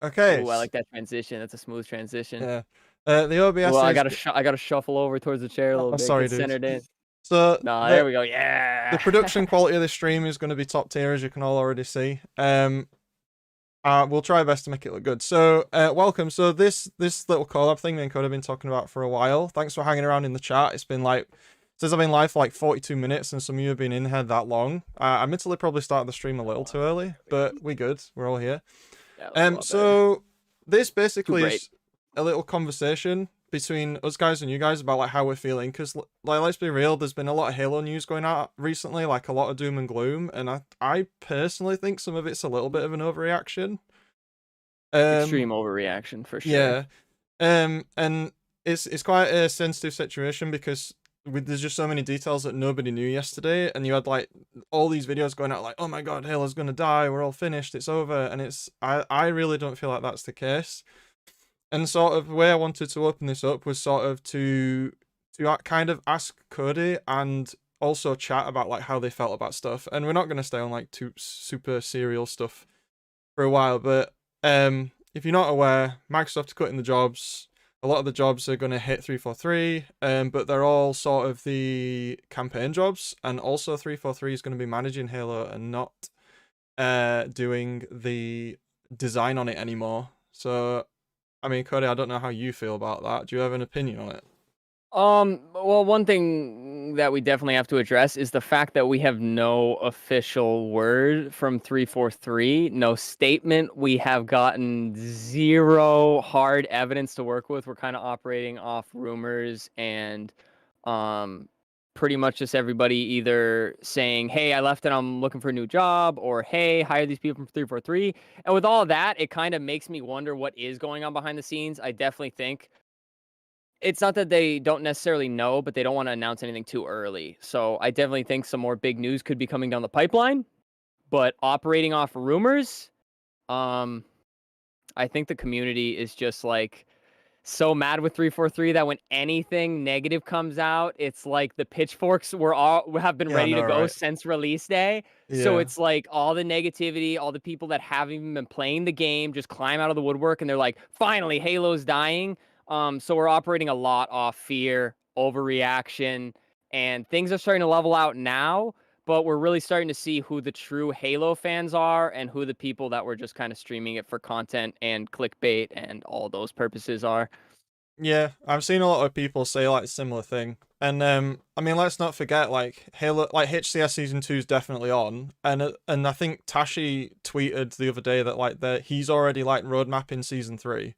Okay. Ooh, I like that transition. That's a smooth transition. Yeah. The Well, OBS I is. gotta I gotta shuffle over towards the chair a little Oh, bit, sorry, get dude. centered in. So Nah, there the we go. the Yeah. production quality of the stream is going to be top tier, as you can all already see. We'll try our best to make it look good. So, welcome. So this little collab thing me and Code have been talking about for a while. Thanks for hanging around in the chat. It's been like since I've been live for like 42 minutes, and some of you have been in here that long. I mentally probably started the stream a little too early, but we good. We're all here. Yeah, that's a lot better. So this Too basically bright. is a little conversation between us guys and you guys about like how we're feeling, because like let's be real, there's been a lot of Halo news going out recently, like a lot of doom and gloom, and I personally think some of it's a little bit of an overreaction. Extreme overreaction for sure. Yeah. And it's quite a sensitive situation because there's just so many details that nobody knew yesterday, and you had like all these videos going out like, oh my god, Halo's gonna die, we're all finished, it's over, and I really don't feel like that's the case. And sort of the way I wanted to open this up was sort of to kind of ask Cody and also chat about like how they felt about stuff. And we're not going to stay on like too super serial stuff for a while, but if you're not aware, Microsoft are cutting the jobs. A lot of the jobs are going to hit 343, but they're all sort of the campaign jobs, and also 343 is going to be managing Halo and not doing the design on it anymore. So I mean, Cody, I don't know how you feel about that. Do you have an opinion on it? Well, one thing that we definitely have to address is the fact that we have no official word from 343, no statement. We have gotten zero hard evidence to work with. We're kind of operating off rumors and um pretty much just everybody either saying, "Hey, I left and I'm looking for a new job," or "Hey, hire these people from 343." And with all that, it kind of makes me wonder what is going on behind the scenes. I definitely think it's not that they don't necessarily know, but they don't wanna announce anything too early. So, I definitely think some more big news could be coming down the pipeline, but operating off rumors, um, I think the community is just, like, so mad with 343 that when anything negative comes out, it's like the pitchforks have been Yeah, I ready know, to go right? since release day. So, Yeah. it's like all the negativity, all the people that haven't even been playing the game just climb out of the woodwork, and they're like, "Finally, Halo's dying." So we're operating a lot off fear, overreaction, and things are starting to level out now, but we're really starting to see who the true Halo fans are and who the people that were just kinda streaming it for content and clickbait and all those purposes are. Yeah, I've seen a lot of people say like similar thing. And I mean, let's not forget like Halo, like HCS season 2 is definitely on, and I think Tashi tweeted the other day that like that he's already like roadmapping season 3.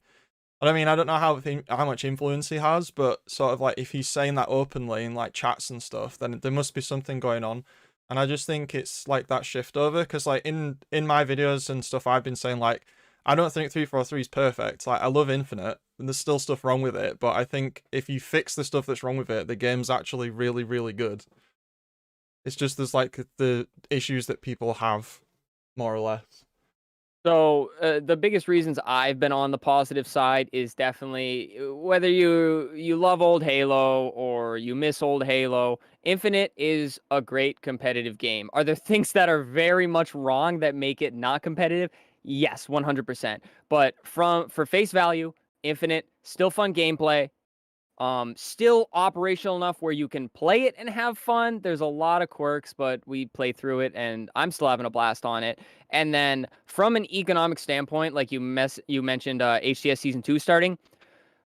And I mean, I don't know how much influence he has, but sort of like if he's saying that openly in like chats and stuff, then there must be something going on. And I just think it's like that shift over, because like in my videos and stuff, I've been saying like I don't think 343 is perfect. Like I love Infinite, and there's still stuff wrong with it, but I think if you fix the stuff that's wrong with it, the game's actually really really good. It's just there's like the issues that people have, more or less. So the biggest reasons I've been on the positive side is definitely whether you love old Halo or you miss old Halo, Infinite is a great competitive game. Are there things that are very much wrong that make it not competitive? Yes, 100%. But for face value, Infinite still fun gameplay, still operational enough where you can play it and have fun. There's a lot of quirks, but we play through it and I'm still having a blast on it. And then from an economic standpoint, like you mentioned HCS season 2 starting,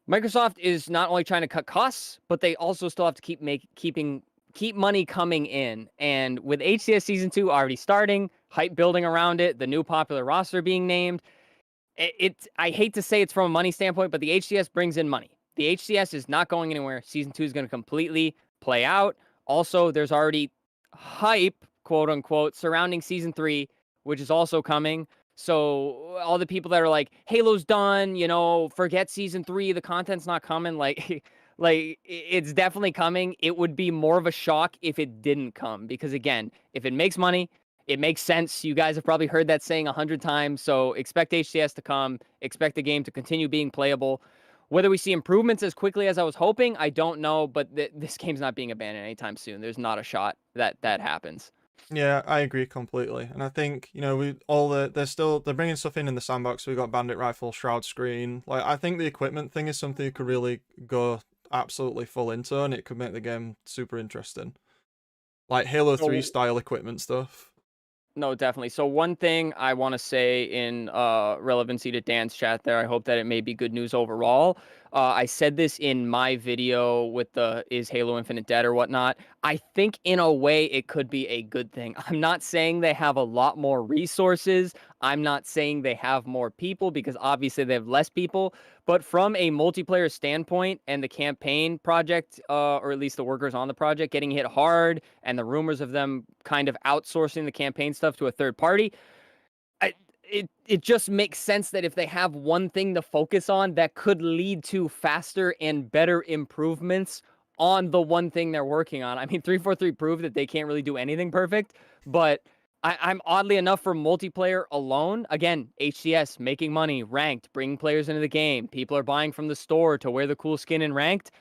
Microsoft is not only trying to cut costs, but they also still have to keep money coming in. And with HCS season 2 already starting, hype building around it, the new popular roster being named, I hate to say it's from a money standpoint, but the HCS brings in money. The HCS is not going anywhere. Season 2 is going to completely play out. Also, there's already hype, quote unquote, surrounding season 3, which is also coming. So all the people that are like, Halo's done, forget season 3, the content's not coming, like like it's definitely coming. It would be more of a shock if it didn't come, because again, if it makes money, it makes sense. You guys have probably heard that saying 100 times. So expect HCS to come, expect the game to continue being playable. Whether we see improvements as quickly as I was hoping, I don't know, but this game's not being abandoned anytime soon. There's not a shot that that happens. Yeah, I agree completely. And I think, they're bringing stuff in the sandbox. We got bandit rifle, shroud screen. Like, I think the equipment thing is something you could really go absolutely full into, and it could make the game super interesting. Like Halo 3 So style equipment stuff. no, definitely. So one thing I want to say in relevancy to Dan's chat there, I hope that it may be good news overall. I said this in my video with the is Halo Infinite dead or whatnot. I think in a way it could be a good thing. I'm not saying they have a lot more resources. I'm not saying they have more people because obviously they have less people. But from a multiplayer standpoint and the campaign project, or at least the workers on the project getting hit hard and the rumors of them kind of outsourcing the campaign stuff to a third party, it just makes sense that if they have one thing to focus on, that could lead to faster and better improvements on the one thing they're working on. I mean, 343 proved that they can't really do anything perfect, but I'm oddly enough for multiplayer alone. Again, HCS making money, ranked, bringing players into the game. People are buying from the store to wear the cool skin in ranked.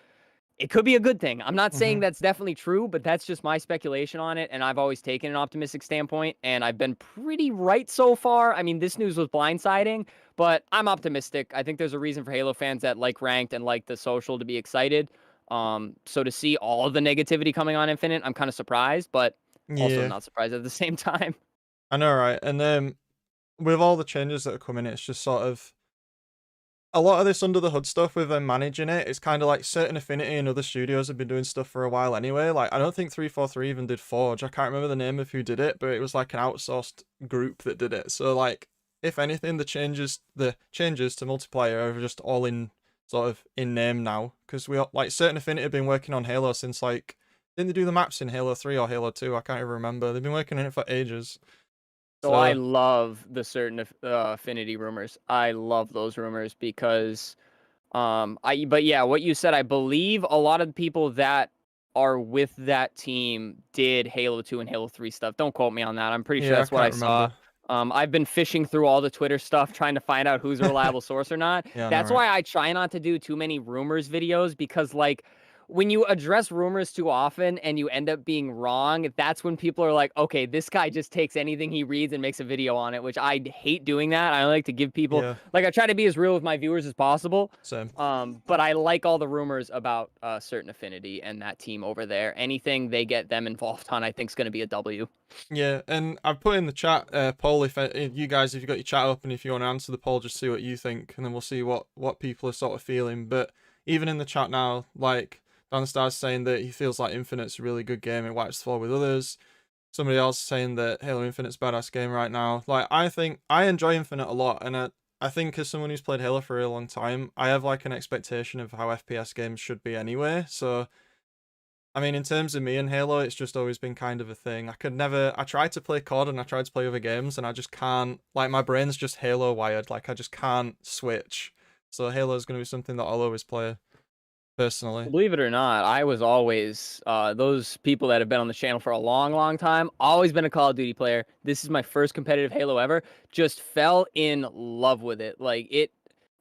It could be a good thing. I'm not saying Hmm. that's definitely true, but that's just my speculation on it. And I've always taken an optimistic standpoint, and I've been pretty right so far. I mean, this news was blindsiding, but I'm optimistic. I think there's a reason for Halo fans that like ranked and like the social to be excited. So to see all of the negativity coming on Infinite, I'm kind of surprised, but also Yeah, not surprised at the same time. I know, right? And with all the changes that are coming, it's just sort of a lot of this under the hood stuff with them managing it. It's kind of like certain Affinity and other studios have been doing stuff for a while anyway. Like I don't think 343 even did Forge. I can't remember the name of who did it, but it was like an outsourced group that did it. So like if anything, the changes to multiplayer are just all in sort of in name now, because we like certain Affinity have been working on Halo since like didn't they do the maps in Halo 3 or Halo 2? I can't even remember. They've been working on it for ages. So I So love the certain affinity rumors. I love those rumors because but yeah, what you said, I believe a lot of the people that are with that team did Halo 2 and Halo 3 stuff. Don't quote me on that. I'm pretty sure yeah, I that's what I can't saw. remember. I've been fishing through all the Twitter stuff trying to find out who's a reliable source or not. Yeah, I know, That's right? why I try not to do too many rumors videos because like when you address rumors too often and you end up being wrong, that's when people are like, okay, this guy just takes anything he reads and makes a video on it, which I hate doing that. I like to give people Yeah, like I try to be as real with my viewers as possible. same. But I like all the rumors about certain affinity and that team over there. Anything they get them involved on, I think is going to be a W. Yeah, and I've put in the chat poll if you guys if you got your chat open if you want to answer the poll, just see what you think, and then we'll see what people are sort of feeling. But even in the chat now, like Danstar's saying that he feels like Infinite's a really good game, it wipes the floor with others. Somebody else saying that Halo Infinite's a badass game right now. Like I think I enjoy Infinite a lot, and I think as someone who's played Halo for a long time, I have like an expectation of how FPS games should be anyway. So I mean, in terms of me and Halo, it's just always been kind of a thing. I tried to play COD and I tried to play other games and I just can't, like, my brain's just Halo wired. Like, I just can't switch. So Halo is going to be something that I'll always play, personally. Believe it or not, I was always those people that have been on the channel for a long, long time. Always been a Call of Duty player. This is my first competitive Halo ever. Just fell in love with it. Like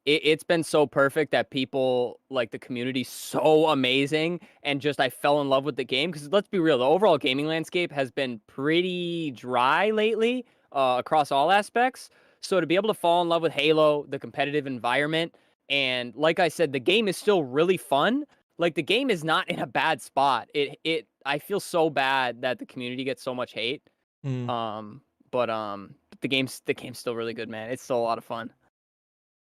it's been so perfect that people like the community so amazing, and just I fell in love with the game because let's be real, the overall gaming landscape has been pretty dry lately across all aspects. So to be able to fall in love with Halo, the competitive environment and like I said, the game is still really fun. Like the game is not in a bad spot. It I feel so bad that the community gets so much hate. Hmm. But the game's still really good, man. It's still a lot of fun.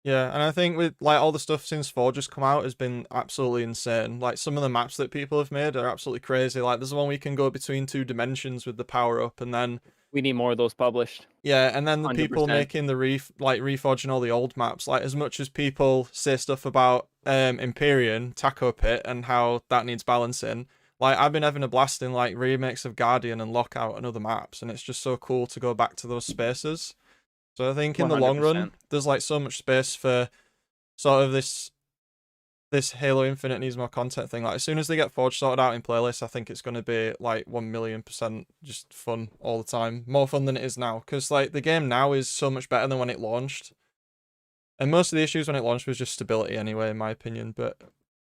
Yeah, and I think with like all the stuff since 4 just come out has been absolutely insane. Like some of the maps that people have made are absolutely crazy. Like there's one we can go between two dimensions with the power up, and then We need more of those published. yeah, and then the people 100%. making the reforging all the old maps, like as much as people say stuff about Empyrean, Taco Pit, and how that needs balancing, like I've been having a blast in like remakes of Guardian and Lockout and other maps, and it's just so cool to go back to those spaces. So I think in the long run, 100%. there's like so much space for sort of this Halo Infinite needs more content thing. Like as soon as they get Forge sorted out in playlists, I think it's gonna be like 1,000,000% just fun all the time. More fun than it is now. Because like the game now is so much better than when it launched. And most of the issues when it launched was just stability anyway, in my opinion. But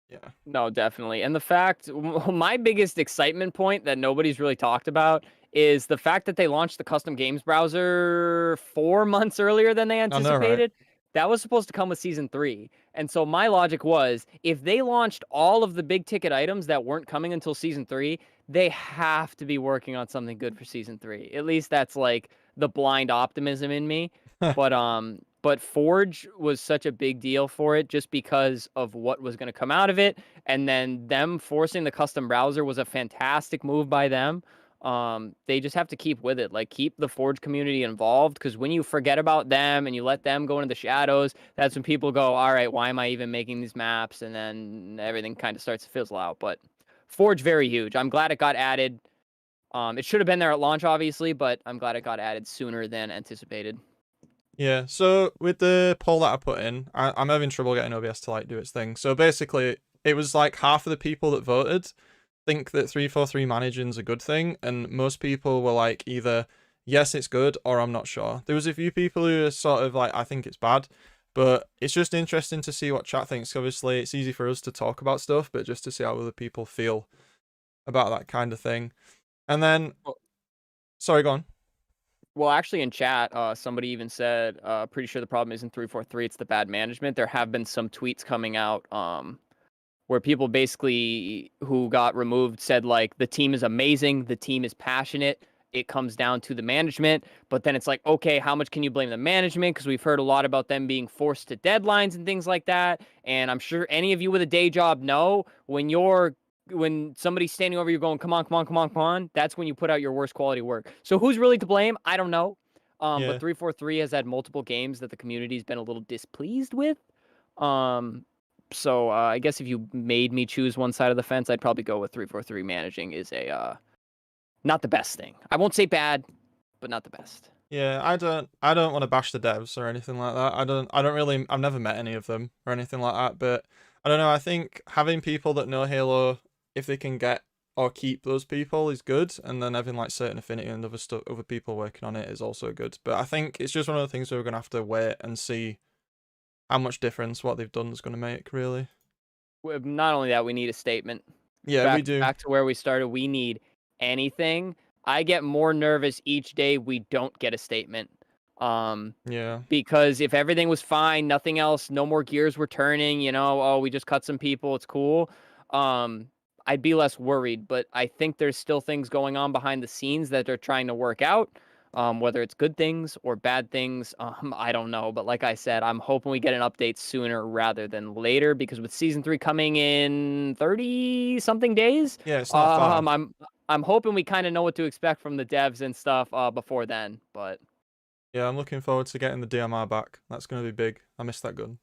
Yeah. No, definitely. And the fact, my biggest excitement point that nobody's really talked about is the fact that they launched the custom games browser 4 months earlier than they I know, right? anticipated. That was supposed to come with season three. And so my logic was if they launched all of the big ticket items that weren't coming until season three, they have to be working on something good for season three. At least that's like the blind optimism in me. But Forge was such a big deal for it just because of what was going to come out of it, and then them forcing the custom browser was a fantastic move by them. They just have to keep with it, like keep the Forge community involved, because when you forget about them and you let them go into the shadows, that's when people go, all right, why am I even making these maps? And then everything kind of starts to fizzle out. But Forge, very huge. I'm glad it got added. It should have been there at launch, obviously, but I'm glad it got added sooner than anticipated. Yeah, so with the poll that I put in, I'm having trouble getting OBS to like do its thing. So basically, it was like half of the people that voted think that 343 managing's a good thing, and most people were like either yes, it's good, or I'm not sure. There was a few people who are sort of like, I think it's bad, but it's just interesting to see what chat thinks. Obviously, it's easy for us to talk about stuff, but just to see how other people feel about that kind of thing. And then, Well, sorry, go on. Well, actually, in chat, somebody even said, "Pretty sure the problem isn't 343; it's the bad management." There have been some tweets coming out, where people basically who got removed said like the team is amazing, the team is passionate. It comes down to the management, but then it's like, okay, how much can you blame the management? Because we've heard a lot about them being forced to deadlines and things like that. And I'm sure any of you with a day job know when somebody's standing over you going, come on, come on, come on, come on, that's when you put out your worst quality work. So who's really to blame? I don't know. But Yeah. 343 has had multiple games that the community's been a little displeased with. Um, so I guess if you made me choose one side of the fence, I'd probably go with 343 managing is a not the best thing. I won't say bad, but not the best. Yeah, I don't want to bash the devs or anything like that. I don't really I've never met any of them or anything like that, but I don't know, I think having people that know Halo, if they can get or keep those people is good, and then having like certain affinity and other stuff, other people working on it is also good. But I think it's just one of the things where we're gonna have to wait and see how much difference what they've done is gonna make, really. Not only that, we need a statement. Yeah, we do. Back to where we started. We need anything. I get more nervous each day we don't get a statement. Um, Yeah. because if everything was fine, nothing else, no more gears were turning, oh, we just cut some people, it's cool. Um, I'd be less worried, but I think there's still things going on behind the scenes that they're trying to work out. Whether it's good things or bad things, I don't know. But like I said, I'm hoping we get an update sooner rather than later because with season three coming in 30 something days, Yeah, it's not far. I'm hoping we kind of know what to expect from the devs and stuff before then. But Yeah, I'm looking forward to getting the DMR back. That's gonna be big. I miss that gun.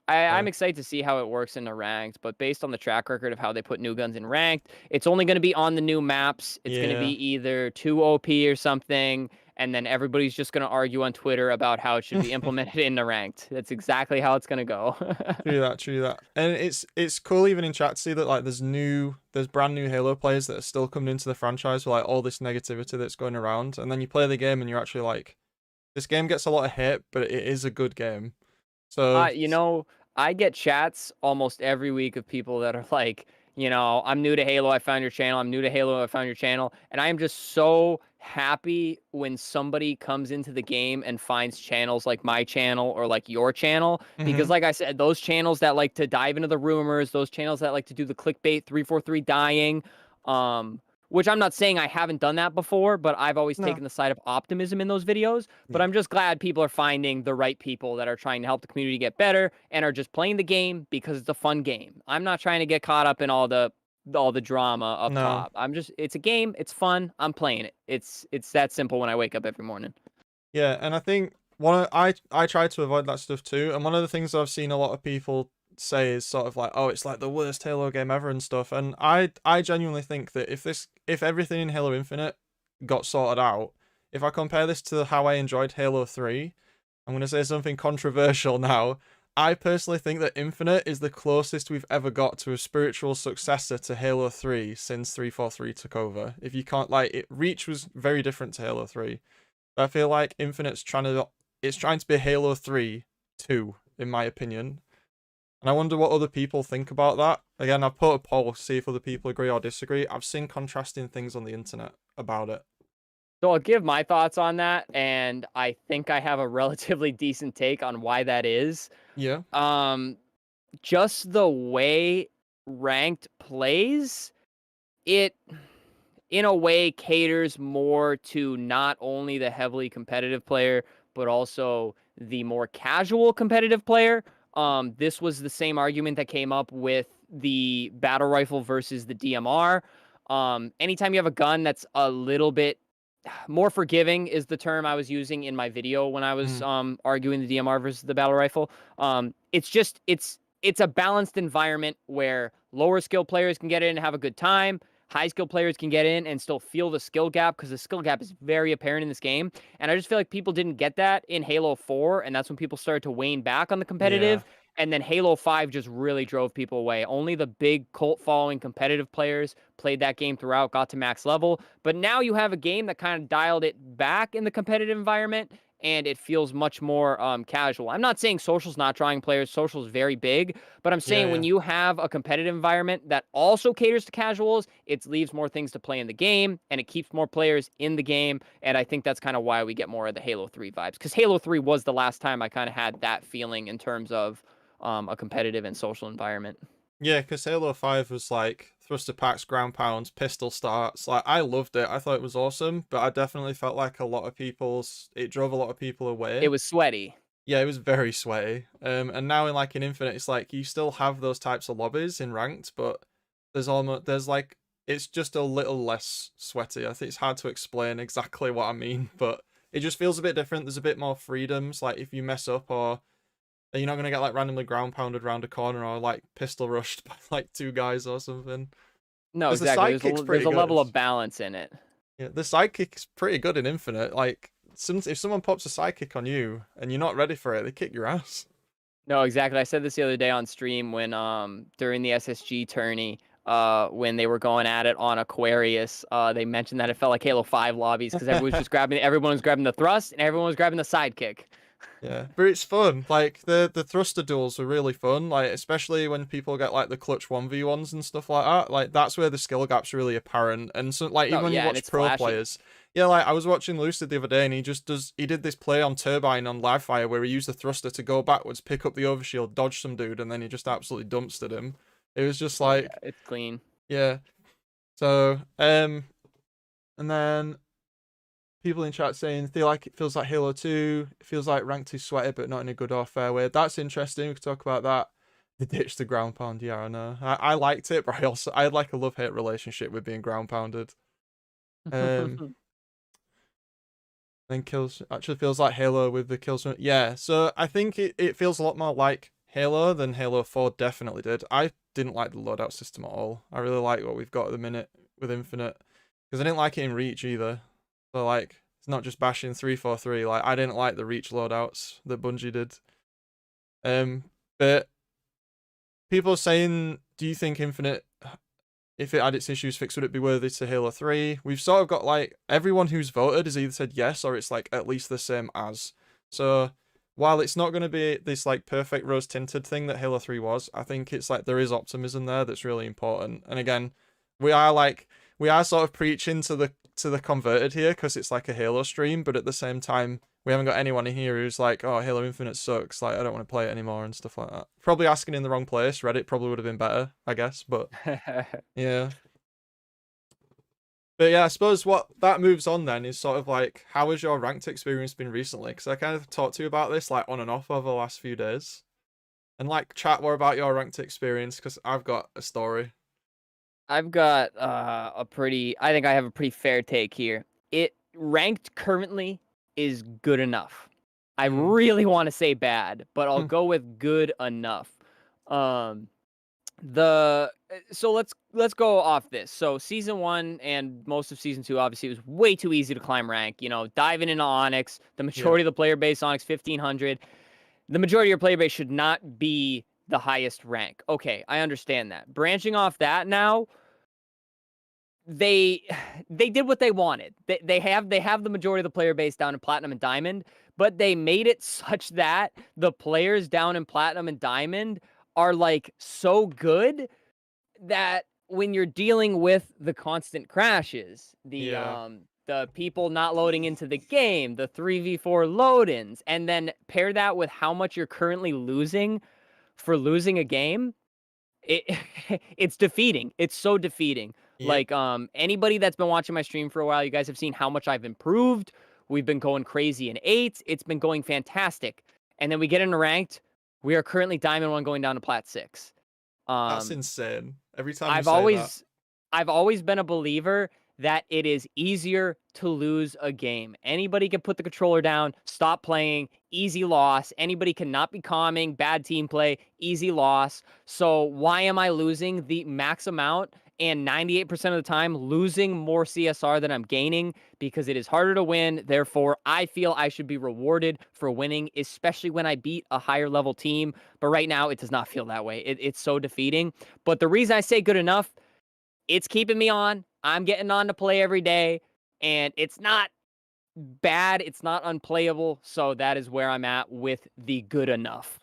I'm excited to see how it works in the ranked, but based on the track record of how they put new guns in ranked, it's only going to be on the new maps. It's going to be Yeah. either too OP or something, and then everybody's just going to argue on Twitter about how it should be implemented in the ranked. That's exactly how it's going to go. True that, true that. And it's cool even in chat to see that like there's brand new Halo players that are still coming into the franchise with like all this negativity that's going around, and then you play the game and you're actually like, this game gets a lot of hate, but it is a good game. So You know, I get chats almost every week of people that are like, I'm new to Halo. I found your channel. I'm new to Halo. I found your channel. And I am just so happy when somebody comes into the game and finds channels like my channel or like your channel. Because, mhm. like I said, those channels that like to dive into the rumors, those channels that like to do the clickbait 343 dying, um, which I'm not saying I haven't done that before, but I've always No. taken the side of optimism in those videos. But Yeah. I'm just glad people are finding the right people that are trying to help the community get better and are just playing the game because it's a fun game. I'm not trying to get caught up in all the drama up No. top. It's a game, it's fun, I'm playing it. It's that simple when I wake up every morning. Yeah, and I think I try to avoid that stuff too. And one of the things I've seen a lot of people say is sort of like, oh, it's like the worst Halo game ever and stuff. And I genuinely think that if everything in Halo Infinite got sorted out, if I compare this to how I enjoyed Halo 3, I'm gonna say something controversial now. I personally think that Infinite is the closest we've ever got to a spiritual successor to Halo 3 since 343 took over. If you can't like it, Reach was very different to Halo 3. I feel like Infinite's trying to be Halo 3 2, in my opinion. And I wonder what other people think about that. Again, I've put a poll to see if other people agree or disagree. I've seen contrasting things on the internet about it. So I'll give my thoughts on that, and I think I have a relatively decent take on why that is. Yeah. Just the way ranked plays, it in a way caters more to not only the heavily competitive player, but also the more casual competitive player. This was the same argument that came up with the battle rifle versus the DMR. Anytime you have a gun that's a little bit more forgiving is the term I was using in my video when I was Mm. arguing the DMR versus the battle rifle. It's a balanced environment where lower skill players can get in and have a good time. High skill players can get in and still feel the skill gap because the skill gap is very apparent in this game. And I just feel like people didn't get that in Halo 4, and that's when people started to wane back on the Yeah. competitive. And then Halo 5 just really drove people away. Only the big cult following competitive players played that game throughout, got to max level. But now you have a game that kind of dialed it back in the competitive environment, and it feels much more casual. I'm not saying social's not drawing players. Social's very big, but I'm Yeah, saying when yeah. you have a competitive environment that also caters to casuals, it leaves more things to play in the game, and it keeps more players in the game. And I think that's kind of why we get more of the Halo 3 vibes, because Halo 3 was the last time I kind of had that feeling in terms of a competitive and social environment. Yeah, because Halo 5 was like thruster packs, ground pounds, pistol starts. Like, I loved it. I thought it was awesome, but I definitely felt like it drove a lot of people It away. was sweaty. Yeah, it was very sweaty. And now in Infinite, it's like you still have those types of lobbies in ranked, but there's like it's just a little less sweaty. I think it's hard to explain exactly what I mean, but it just feels a bit different. There's a bit more freedoms. Like if you mess up or you're not gonna get like randomly ground pounded around a corner or like pistol rushed by like two guys or something. No, Because the exactly. sidekick's There's pretty a good. level of balance in it. Yeah, the sidekick's pretty good in Infinite. Like if someone pops a sidekick on you and you're not ready for it, they kick your ass. No, exactly. I said this the other day on stream when during the SSG tourney, when they were going at it on Aquarius, they mentioned that it felt like Halo 5 lobbies because everyone was grabbing the thrust and everyone was grabbing the sidekick. Yeah, but it's fun. Like the thruster duels are really fun. Like especially when people get like the clutch 1v1s and stuff like that. Like that's where the skill gap's really apparent. And so like even No, when you yeah, and watch it's pro flashy. players, yeah, like I was watching Lucid the other day and he did this play on Turbine on live fire where he used the thruster to go backwards, pick up the overshield, dodge some dude, and then he just absolutely dumpstered him. It was just Oh yeah, like it's clean. yeah. So and then people in chat saying they like it feels like Halo 2, it feels like Rank 2 sweaty, but not in a good or fair way. That's interesting. We could talk about that. They ditched the ground pound. Yeah, I know. I liked it, but I had like a love hate relationship with being ground pounded. Um, then kills actually feels like Halo with the kills. Yeah, so I think it feels a lot more like Halo than Halo 4 definitely did. I didn't like the loadout system at all. I really like what we've got at the minute with Infinite because I didn't like it in Reach either. So like it's not just bashing 343. Like I didn't like the Reach loadouts that Bungie did. But people are saying, do you think Infinite, if it had its issues fixed, would it be worthy to Halo 3? We've sort of got like everyone who's voted has either said yes or it's like at least the same as. So while it's not going to be this like perfect rose tinted thing that Halo 3 was, I think it's like there is optimism there that's really important. And again, we are sort of preaching to the converted here because it's like a Halo stream, but at the same time, we haven't got anyone in here who's like, oh, Halo Infinite sucks, like I don't want to play it anymore and stuff like that. Probably asking in the wrong place. Reddit probably would have been better, I guess, but yeah. But yeah, I suppose what that moves on then is sort of like, how has your ranked experience been recently? Because I kind of talked to you about this like on and off over the last few days. And like chat more about your ranked experience because I've got a story. I've got I think I have a pretty fair take here. It ranked currently is good enough. I Mm. really want to say bad, but I'll go with good enough. Um so let's go off this. So season 1 and most of season 2 obviously it was way too easy to climb rank, diving into Onyx, the Yeah. majority of the player base Onyx 1500. The majority of your player base should not be the highest rank. Okay, I understand that. Branching off that now, they they did what they wanted. They have the majority of the player base down in platinum and diamond, but they made it such that the players down in platinum and diamond are like so good that when you're dealing with the constant crashes, Yeah. the people not loading into the game, the 3v4 load-ins, and then pair that with how much you're currently losing for losing a game, it it's defeating. It's so defeating. Yep. Like, anybody that's been watching my stream for a while, you guys have seen how much I've improved. We've been going crazy in 8s. It's been going fantastic. And then we get into ranked. We are currently Diamond 1 going down to Plat 6. That's Um, insane. Every time you I've say that. always I've always been a believer that it is easier to lose a game. Anybody can put the controller down, stop playing, easy loss. Anybody cannot be calming, bad team play, easy loss. So why am I losing the max amount and 98% of the time losing more CSR than I'm gaining? Because it is harder to win. Therefore, I feel I should be rewarded for winning, especially when I beat a higher level team. But right now, it does not feel that way. It's so defeating. But the reason I say good enough, it's keeping me on. I'm getting on to play every day, and it's not bad. It's not unplayable. So that is where I'm at with the good enough.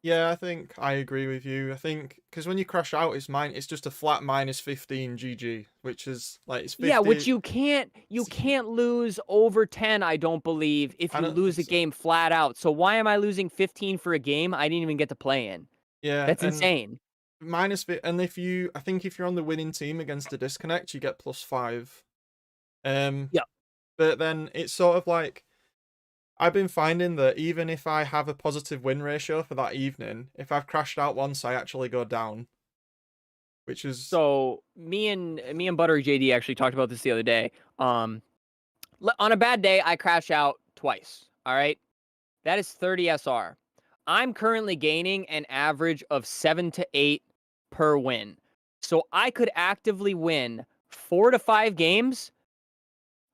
Yeah, I think I agree with you. I think because when you crash out, it's just a flat -15 GG, which is like it's Yeah, which 50. you can't lose over 10, I don't believe, if I you don't think lose a so. game flat out. So why am I losing 15 for a game I didn't even get to play in? Yeah, That's and insane. and if you, I think if you're on the winning team against a disconnect, you get +5. Um, Yeah. but then it's sort of like I've been finding that even if I have a positive win ratio for that evening, if I've crashed out once, I actually go down, which is So me and Buttery JD actually talked about this the other day. Um, on a bad day, I crash out twice. All right. That is 30 SR. I'm currently gaining an average of 7 to 8 per win. So I could actively win 4 to 5 games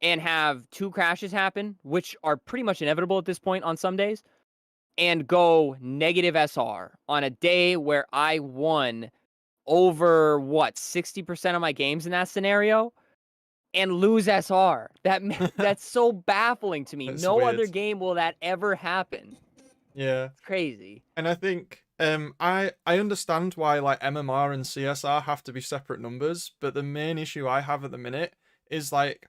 and have 2 crashes happen, which are pretty much inevitable at this point on some days, and go negative SR on a day where I won over 60% of my games in that scenario and lose SR. That's so baffling to me. that's No other weird. game will that ever happen. Yeah. It's crazy. And I think I understand why like MMR and CSR have to be separate numbers, but the main issue I have at the minute is like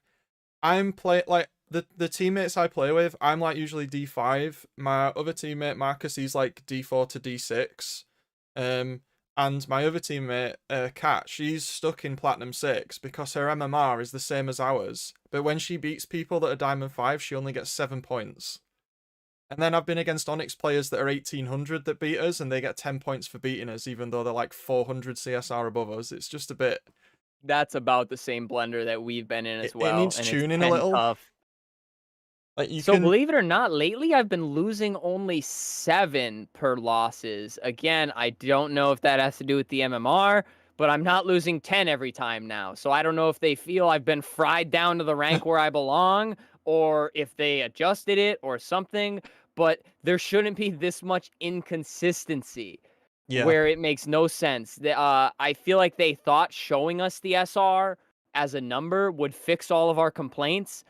I'm play like the teammates I play with, I'm like usually D5. My other teammate Marcus, he's like D4 to D6. And my other teammate, Kat, she's stuck in Platinum 6 because her MMR is the same as ours. But when she beats people that are Diamond 5, she only gets 7 points. And then I've been against Onyx players that are 1800 that beat us, and they get 10 points for beating us, even though they're like 400 CSR above us. It's just a bit. That's about the same blender that we've been in as It well, needs and it's tuning a been little. tough. Like you So can. believe it or not, lately I've been losing only 7 per losses. Again, I don't know if that has to do with the MMR, but I'm not losing 10 every time now. So I don't know if they feel I've been fried down to the rank where I belong, or if they adjusted it or something. But there shouldn't be this much inconsistency Yeah. where it makes no sense. I feel like they thought showing us the SR as a number would fix all of our complaints.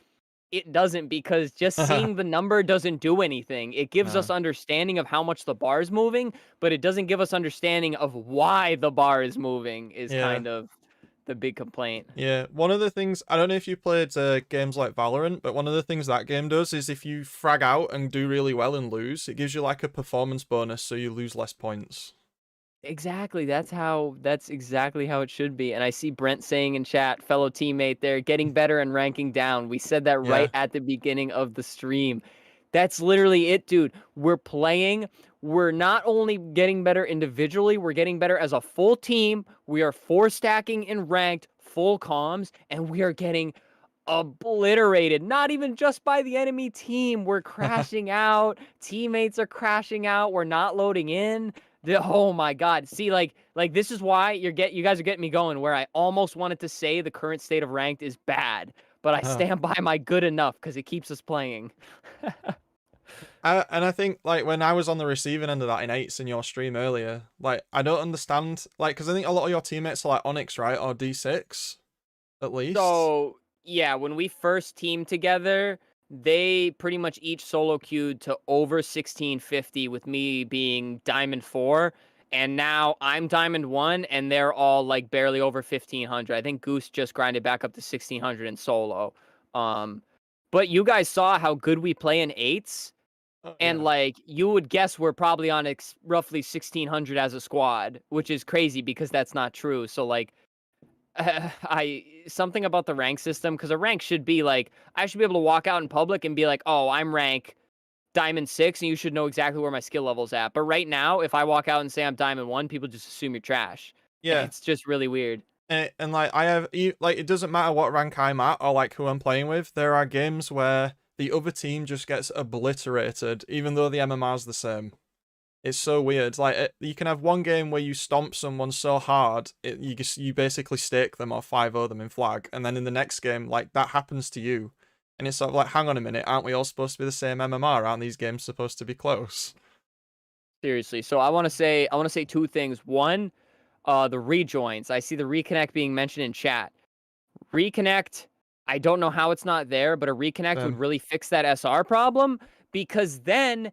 It doesn't, because just seeing the number doesn't do anything. It gives us No. understanding of how much the bar is moving, but it doesn't give us understanding of why the bar is moving is Yeah. kind of the big complaint. Yeah. One of the things, I don't know if you played games like Valorant, but one of the things that game does is if you frag out and do really well and lose, it gives you like a performance bonus, so you lose less points. Exactly. That's exactly how it should be. And I see Brent saying in chat, fellow teammate there, getting better and ranking down. We said that right Yeah. at the beginning of the stream. That's literally it, dude. We're playing. We're not only getting better individually, we're getting better as a full team. We are 4 stacking in ranked, full comms, and we are getting obliterated. Not even just by the enemy team. We're crashing out. Teammates are crashing out. We're not loading in. Oh my god. See, like this is why you guys are getting me going, where I almost wanted to say the current state of ranked is bad, but I Uh, stand by my good enough because it keeps us playing. and I think like when I was on the receiving end of that in 8s in your stream earlier, like I don't understand, like because I think a lot of your teammates are like Onyx, right, or D6 at least. So yeah, when we first teamed together, they pretty much each solo queued to over 1650 with me being Diamond 4. And now I'm Diamond 1, and they're all like barely over 1,500. I think Goose just grinded back up to 1,600 in solo. But you guys saw how good we play in 8s. Oh, And yeah. like you would guess we're probably on roughly 1,600 as a squad, which is crazy because that's not true. So like I something about the rank system, because a rank should be like I should be able to walk out in public and be like, oh, I'm rank Diamond 6, and you should know exactly where my skill level's at. But right now, if I walk out and say I'm Diamond 1, people just assume you're trash. Yeah. It's just really weird. And like I have like it doesn't matter what rank I'm at or like who I'm playing with. There are games where the other team just gets obliterated, even though the MMR's the same. It's so weird. Like you can have one game where you stomp someone so hard, you basically stake them or 5-0 them in flag, and then in the next game, like that happens to you, and it's sort of like, hang on a minute, aren't we all supposed to be the same MMR? Aren't these games supposed to be close? Seriously. So I want to say two things. One, the rejoins. I see the reconnect being mentioned in chat. Reconnect, I don't know how it's not there, but a reconnect would really fix that SR problem, because then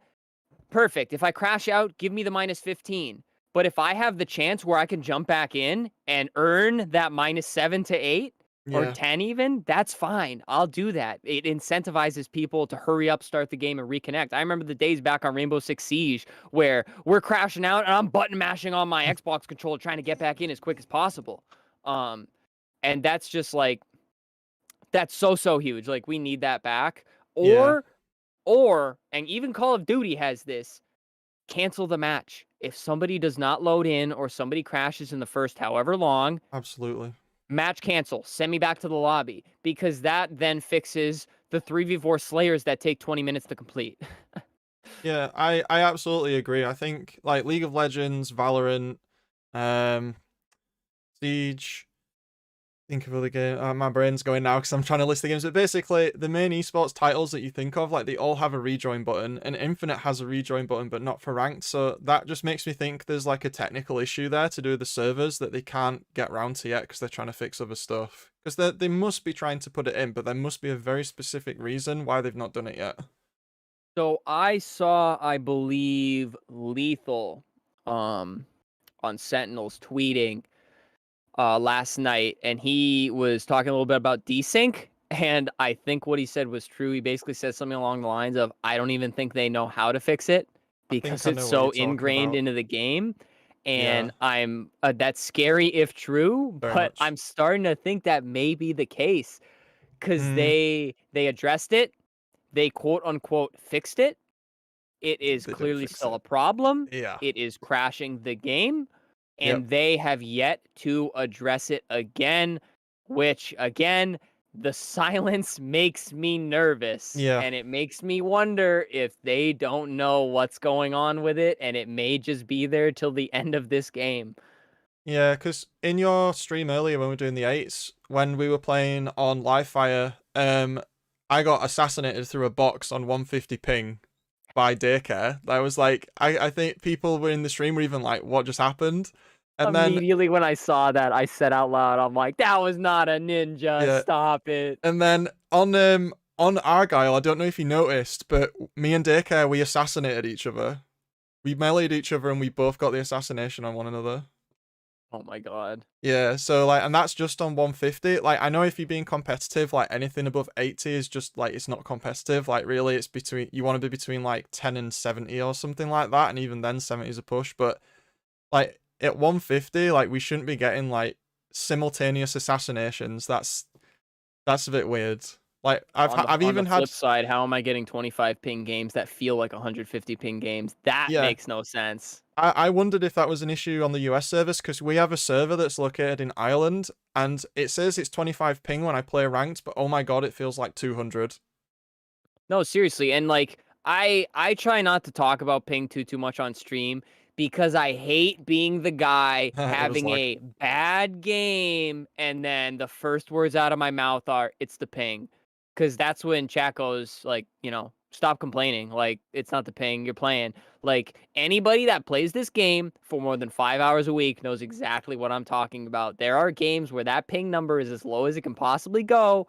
perfect. If I crash out, give me the -15. But if I have the chance where I can jump back in and earn that -7 to 8 or Yeah. 10 even, that's fine. I'll do that. It incentivizes people to hurry up, start the game, and reconnect. I remember the days back on Rainbow Six Siege where we're crashing out and I'm button mashing on my Xbox controller trying to get back in as quick as possible. And that's just like that's so huge. Like we need that back. Yeah. And even Call of Duty has this, cancel the match. If somebody does not load in or somebody crashes in the first however long, Absolutely. match cancel. Send me back to the lobby, because that then fixes the 3v4 slayers that take 20 minutes to complete. Yeah, I absolutely agree. I think like League of Legends, Valorant, um, Siege. Think of other game. My brain's going now because I'm trying to list the games. But basically, the main esports titles that you think of, like they all have a rejoin button, and Infinite has a rejoin button, but not for ranked. So that just makes me think there's like a technical issue there to do with the servers that they can't get round to yet because they're trying to fix other stuff. Because they must be trying to put it in, but there must be a very specific reason why they've not done it yet. So I saw, I believe, Lethal on Sentinels tweeting last night, and he was talking a little bit about desync. And I think what he said was true. He basically said something along the lines of, I don't even think they know how to fix it I think because I it's know what you're so talking ingrained about. into the game. Yeah, And I'm that's scary if true, very but much. I'm starting to think that may be the case, because Hmm. they addressed it, they quote unquote fixed it. It is They didn't clearly fix still it. a problem. Yeah. It is crashing the game, Yep. and they have yet to address it again, which again, the silence makes me nervous, Yeah. and it makes me wonder if they don't know what's going on with it, and it may just be there till the end of this game. Yeah, because in your stream earlier when we were doing the eights, when we were playing on Livefire, I got assassinated through a box on 150 ping by Daycare. I was like, I think people were in the stream were even like, what just happened? And then Immediately when I saw that, I said out loud, I'm like, that was not a ninja. yeah, Stop it. and then on Argyle, I don't know if you noticed, but me and Daycare we assassinated each other. We meleeed each other and we both got the assassination on one another. Oh my god. Yeah, so like, and that's just on 150. Like, I know if you're being competitive, like anything above 80 is just like it's not competitive. Like, really, it's between you want to be between like 10 and 70 or something like that, and even then 70 is a push. But like at 150, like we shouldn't be getting like simultaneous assassinations. That's a bit weird. Like, I've On the even had flip side, how am I getting 25 ping games that feel like 150 ping games? That yeah. makes no sense. I wondered if that was an issue on the US service because we have a server that's located in Ireland and it says it's 25 ping when I play ranked, but oh my god, it feels like 200. No, seriously, and like I try not to talk about ping too much on stream, because I hate being the guy It was having like, a bad game and then the first words out of my mouth are, it's the ping. Because that's when chat goes like, stop complaining. Like, it's not the ping, you're playing. Like, anybody that plays this game for more than 5 hours a week knows exactly what I'm talking about. There are games where that ping number is as low as it can possibly go,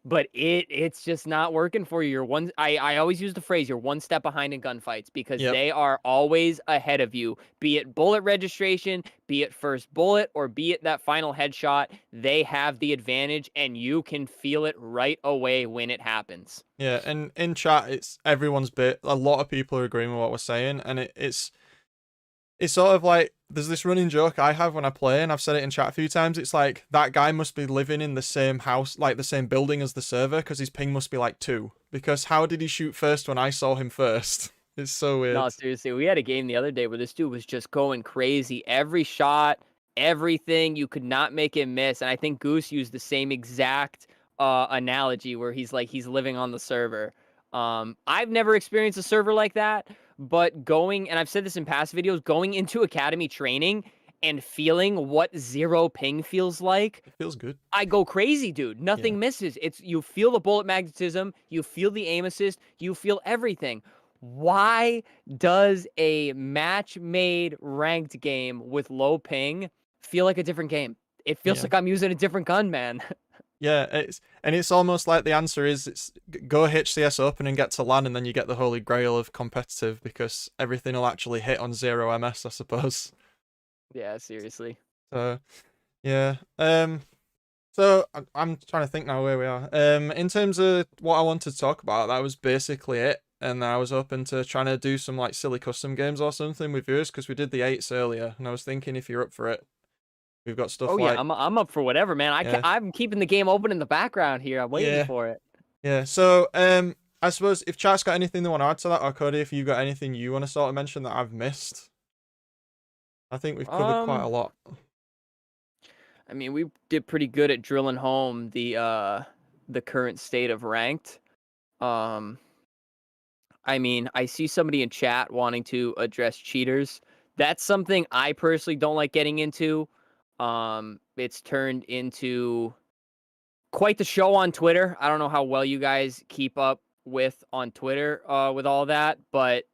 but it's just not working for you. You're one. I always use the phrase "you're one step behind in gunfights" because Yep. they are always ahead of you. Be it bullet registration, be it first bullet, or be it that final headshot, they have the advantage, and you can feel it right away when it happens. Yeah, and in chat, it's everyone's bit. A lot of people are agreeing with what we're saying, and it's sort of like there's this running joke I have when I play, and I've said it in chat a few times. It's like that guy must be living in the same house, like the same building as the server, because his ping must be like 2. Because how did he shoot first when I saw him first? It's so weird. No, seriously, we had a game the other day where this dude was just going crazy. Every shot, everything, you could not make him miss. And I think Goose used the same exact analogy where he's like he's living on the server. I've never experienced a server like that, but going, and I've said this in past videos, going into academy training and feeling what 0 ping feels like, It feels good. I go crazy, dude. Yeah. Nothing misses. It's you feel the bullet magnetism, you feel the aim assist, you feel everything. Why does a match-made ranked game with low ping feel like a different game? It feels Yeah. like I'm using a different gun, man. Yeah, it's almost like the answer is it's go HCS open and get to LAN, and then you get the holy grail of competitive because everything will actually hit on 0 MS, I suppose. Yeah, seriously. So yeah. So I'm trying to think now where we are. In terms of what I wanted to talk about, that was basically it. And I was open to trying to do some like silly custom games or something with viewers because we did the 8s earlier, and I was thinking if you're up for it, we've got stuff Oh yeah, like I'm up for whatever, man. yeah, I'm keeping the game open in the background here. I'm waiting yeah, for it. yeah. So I suppose if chat's got anything they want to add to that, or Cody, if you got anything you want to sort of mention that I've missed, I think we've covered quite a lot. I mean, we did pretty good at drilling home the current state of ranked. Um, I mean, I see somebody in chat wanting to address cheaters. That's something I personally don't like getting into. It's turned into quite the show on Twitter. I don't know how well you guys keep up with on Twitter with all that, but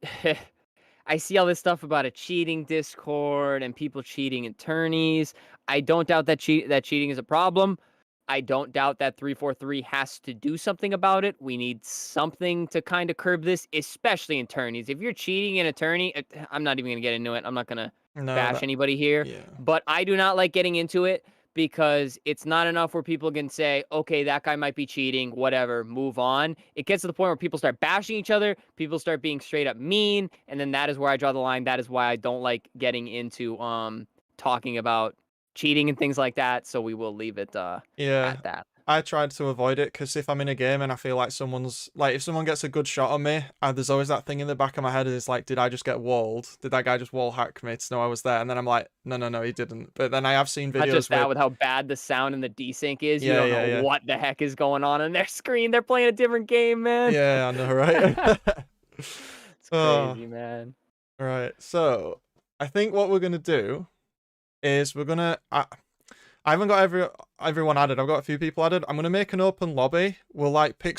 I see all this stuff about a cheating Discord and people cheating in tourneys. I don't doubt that cheating is a problem. I don't doubt that 343 has to do something about it. We need something to kind of curb this, especially in tourneys. If you're cheating in a tourney, I'm not even going to get into it. I'm not going to No, bash that anybody here, yeah, but I do not like getting into it because it's not enough where people can say, okay, that guy might be cheating, whatever, move on. It gets to the point where people start bashing each other, people start being straight up mean, and then that is where I draw the line. That is why I don't like getting into talking about cheating and things like that. So we will leave it yeah. at that. I tried to avoid it because if I'm in a game and I feel like someone's like, if someone gets a good shot on me, there's always that thing in the back of my head is like, did I just get walled? Did that guy just wall hack me to know I was there? And then I'm like, no, he didn't. But then I have seen Not videos just that, where, with how bad the sound and the desync is, you yeah, don't yeah, know yeah, what the heck is going on their screen. They're playing a different game, man. yeah, I know, right? It's Oh, crazy, man. right. So I think what we're gonna do is we're gonna. I haven't got everyone added. I've got a few people added. I'm gonna make an open lobby. We'll like pick